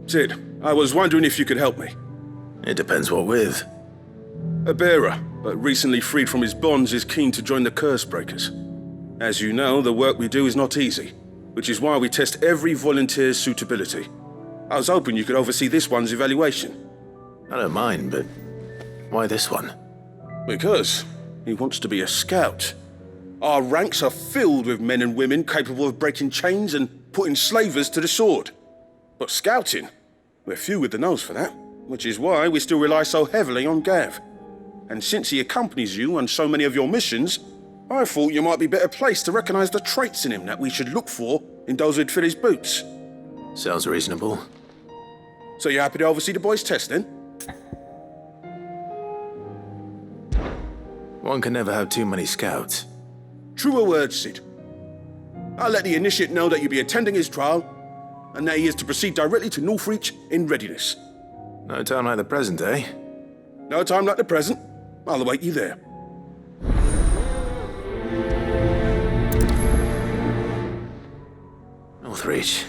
Sid, I was wondering if you could help me. It depends what with. A bearer, but recently freed from his bonds, is keen to join the Curse Breakers. As you know, the work we do is not easy, which is why we test every volunteer's suitability. I was hoping you could oversee this one's evaluation. I don't mind, but why this one? Because he wants to be a scout. Our ranks are filled with men and women capable of breaking chains and putting slavers to the sword. But scouting, we're few with the nose for that, which is why we still rely so heavily on Gav. And since he accompanies you on so many of your missions, I thought you might be better placed to recognize the traits in him that we should look for in those who'd fill his boots. Sounds reasonable. So you're happy to oversee the boys' test, then? One can never have too many scouts. Truer words, Sid. I'll let the initiate know that you'll be attending his trial, and that he is to proceed directly to Northreach in readiness. No time like the present, eh? No time like the present. I'll await you there. Northreach.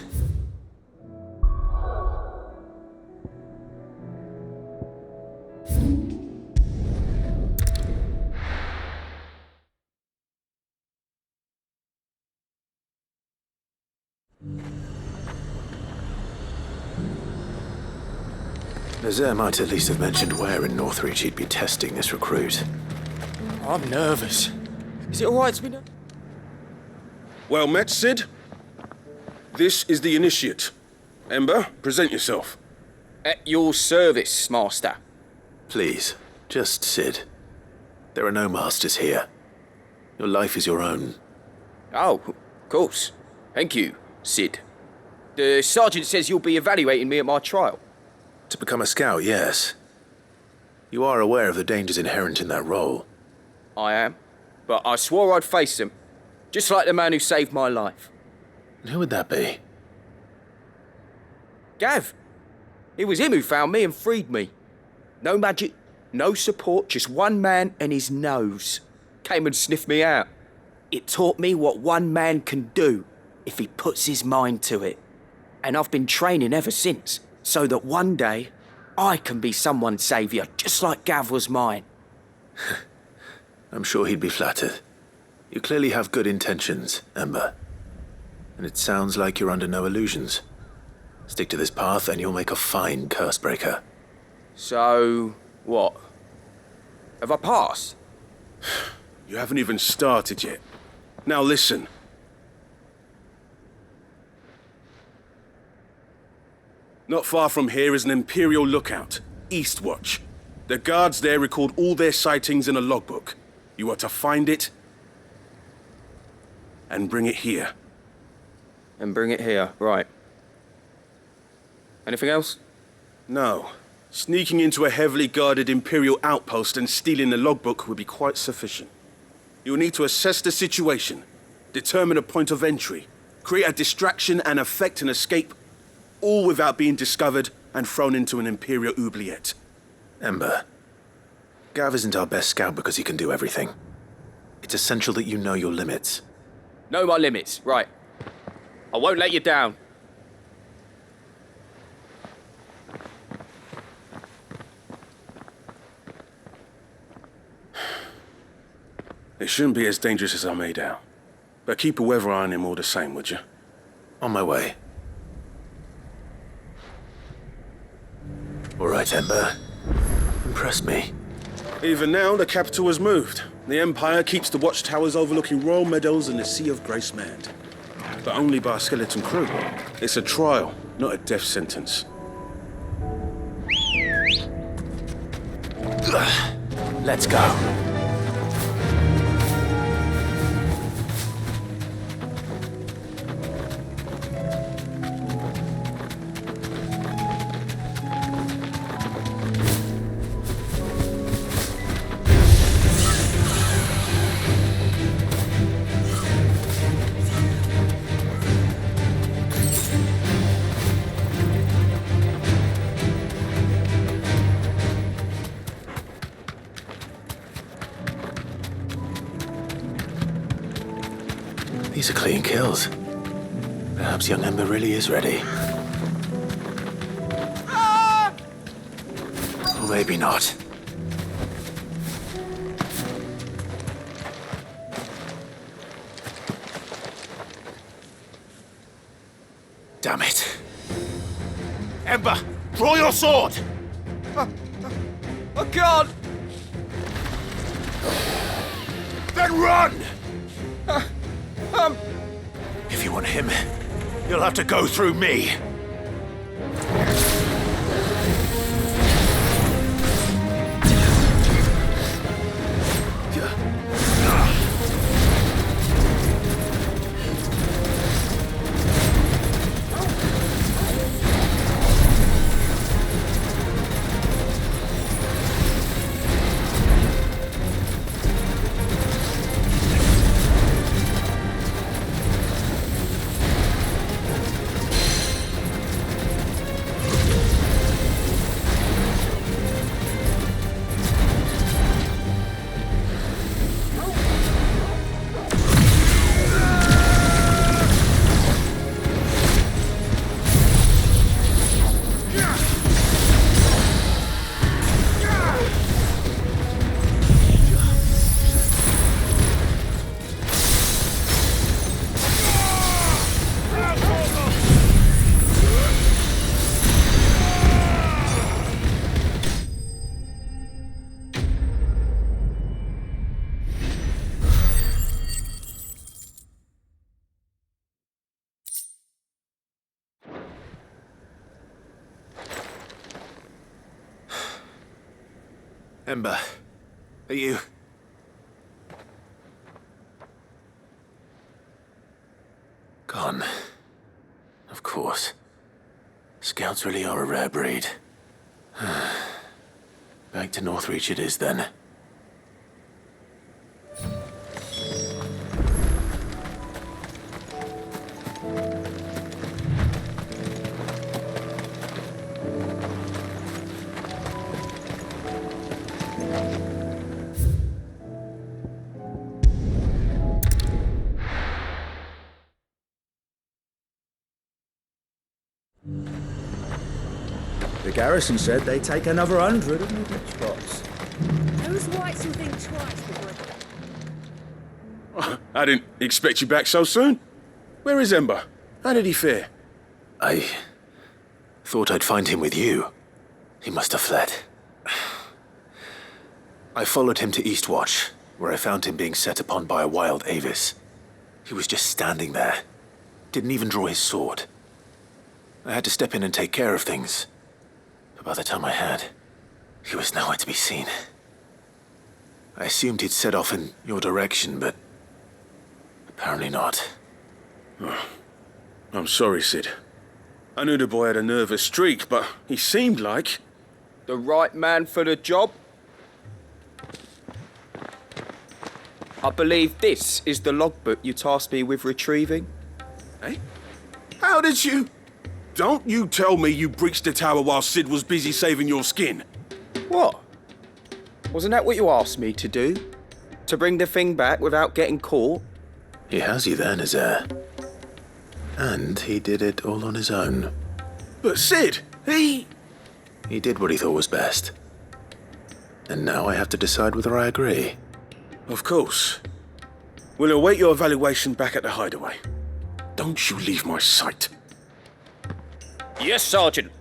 Nazaire might at least have mentioned where in Northreach he'd be testing this recruit. I'm nervous. Is it alright to be nervous? Well met, Sid. This is the initiate. Ember, present yourself. At your service, Master. Please, just Sid. There are no masters here. Your life is your own. Oh, of course. Thank you, Sid. The sergeant says you'll be evaluating me at my trial. To become a scout, yes. You are aware of the dangers inherent in that role. I am. But I swore I'd face them. Just like the man who saved my life. And who would that be? Gav. It was him who found me and freed me. No magic, no support, just one man and his nose. Came and sniffed me out. It taught me what one man can do if he puts his mind to it. And I've been training ever since, so that one day I can be someone's saviour, just like Gav was mine. I'm sure he'd be flattered. You clearly have good intentions, Ember. And it sounds like you're under no illusions. Stick to this path and you'll make a fine curse breaker. So, what? Have I passed? You haven't even started yet. Now listen. Not far from here is an Imperial lookout, Eastwatch. The guards there record all their sightings in a logbook. You are to find it and bring it here. And bring it here, right. Anything else? No. Sneaking into a heavily guarded Imperial outpost and stealing the logbook would be quite sufficient. You'll need to assess the situation, determine a point of entry, create a distraction and effect an escape, all without being discovered and thrown into an Imperial oubliette. Ember, Gav isn't our best scout because he can do everything. It's essential that you know your limits. Know my limits, right. I won't let you down. It shouldn't be as dangerous as I made out. But keep a weather eye on him all the same, would you? On my way. All right, Ember. Impress me. Even now, the capital has moved. The Empire keeps the watchtowers overlooking royal meadows and the Sea of Grace manned. But only by a skeleton crew. It's a trial, not a death sentence. Let's go. These are clean kills. Perhaps young Ember really is ready. maybe not. Damn it. Ember, draw your sword! I can't! Then run! If you want him, you'll have to go through me. Ember, are you... gone? Of course. Scouts really are a rare breed. Back to Northreach it is, then. The garrison said they'd take another 100 of the spots. Those whites will think twice before... I didn't expect you back so soon. Where is Ember? How did he fare? I thought I'd find him with you. He must have fled. I followed him to Eastwatch, where I found him being set upon by a wild Avis. He was just standing there. Didn't even draw his sword. I had to step in and take care of things. But by the time I had, he was nowhere to be seen. I assumed he'd set off in your direction, but apparently not. Oh, I'm sorry, Sid. I knew the boy had a nervous streak, but he seemed like... The right man for the job? I believe this is the logbook you tasked me with retrieving. Eh? How did you... Don't you tell me you breached the tower while Sid was busy saving your skin. What? Wasn't that what you asked me to do? To bring the thing back without getting caught? He has you then, his heir. And he did it all on his own. But Sid, he did what he thought was best. And now I have to decide whether I agree. Of course. We'll await your evaluation back at the hideaway. Don't you leave my sight. Yes, Sergeant.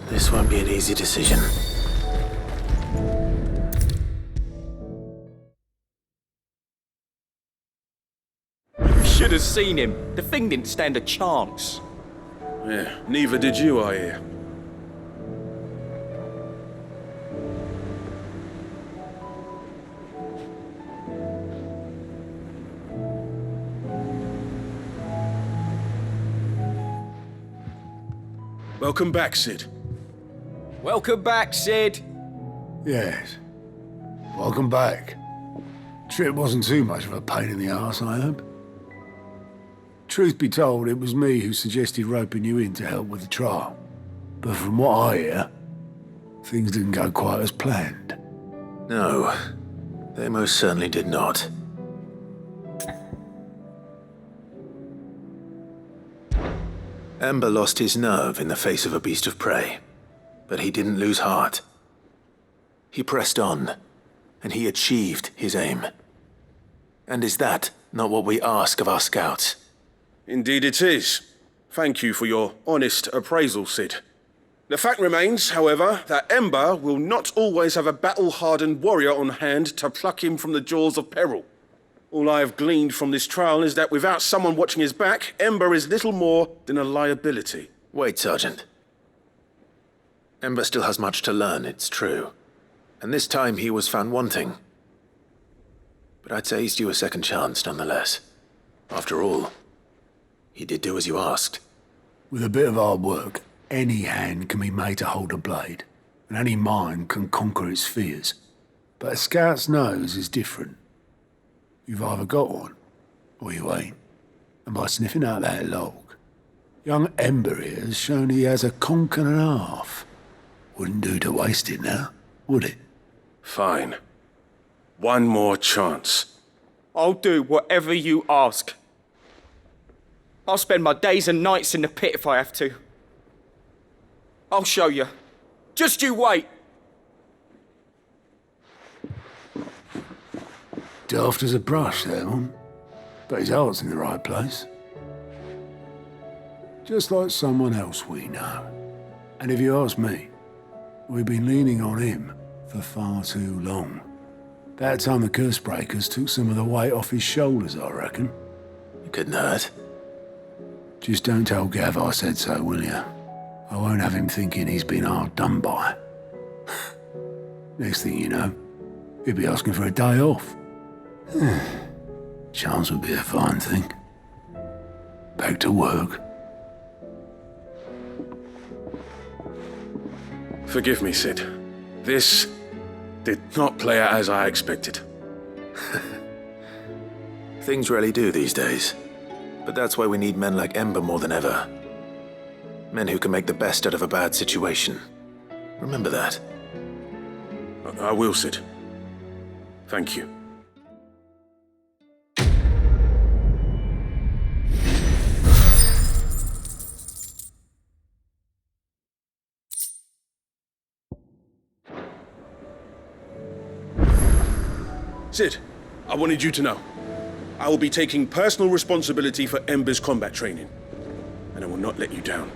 This won't be an easy decision. You should have seen him. The thing didn't stand a chance. Yeah, neither did you, I hear. Welcome back, Sid. Welcome back, Sid. Yes. Welcome back. Trip wasn't too much of a pain in the arse, I hope. Truth be told, it was me who suggested roping you in to help with the trial. But from what I hear, things didn't go quite as planned. No, they most certainly did not. Ember lost his nerve in the face of a beast of prey, but he didn't lose heart. He pressed on, and he achieved his aim. And is that not what we ask of our scouts? Indeed it is. Thank you for your honest appraisal, Sid. The fact remains, however, that Ember will not always have a battle-hardened warrior on hand to pluck him from the jaws of peril. All I have gleaned from this trial is that without someone watching his back, Ember is little more than a liability. Wait, Sergeant. Ember still has much to learn, it's true. And this time he was found wanting. But I'd say he's due a second chance, nonetheless. After all, he did do as you asked. With a bit of hard work, any hand can be made to hold a blade, and any mind can conquer its fears. But a scout's nose is different. You've either got one, or you ain't. And by sniffing out that log, young Ember here has shown he has a conch and a half. Wouldn't do to waste it now, would it? Fine. One more chance. I'll do whatever you ask. I'll spend my days and nights in the pit if I have to. I'll show you. Just you wait. Daft as a brush, that one. But his heart's in the right place. Just like someone else we know. And if you ask me, we've been leaning on him for far too long. That time the curse breakers took some of the weight off his shoulders, I reckon. It couldn't hurt. Just don't tell Gav I said so, will you? I won't have him thinking he's been hard done by. Next thing you know, he'll be asking for a day off. Chance would be a fine thing. Back to work. Forgive me, Sid. This did not play out as I expected. Things really do these days. But that's why we need men like Ember more than ever. Men who can make the best out of a bad situation. Remember that. I will, Sid. Thank you. Sid, I wanted you to know. I will be taking personal responsibility for Ember's combat training, and I will not let you down.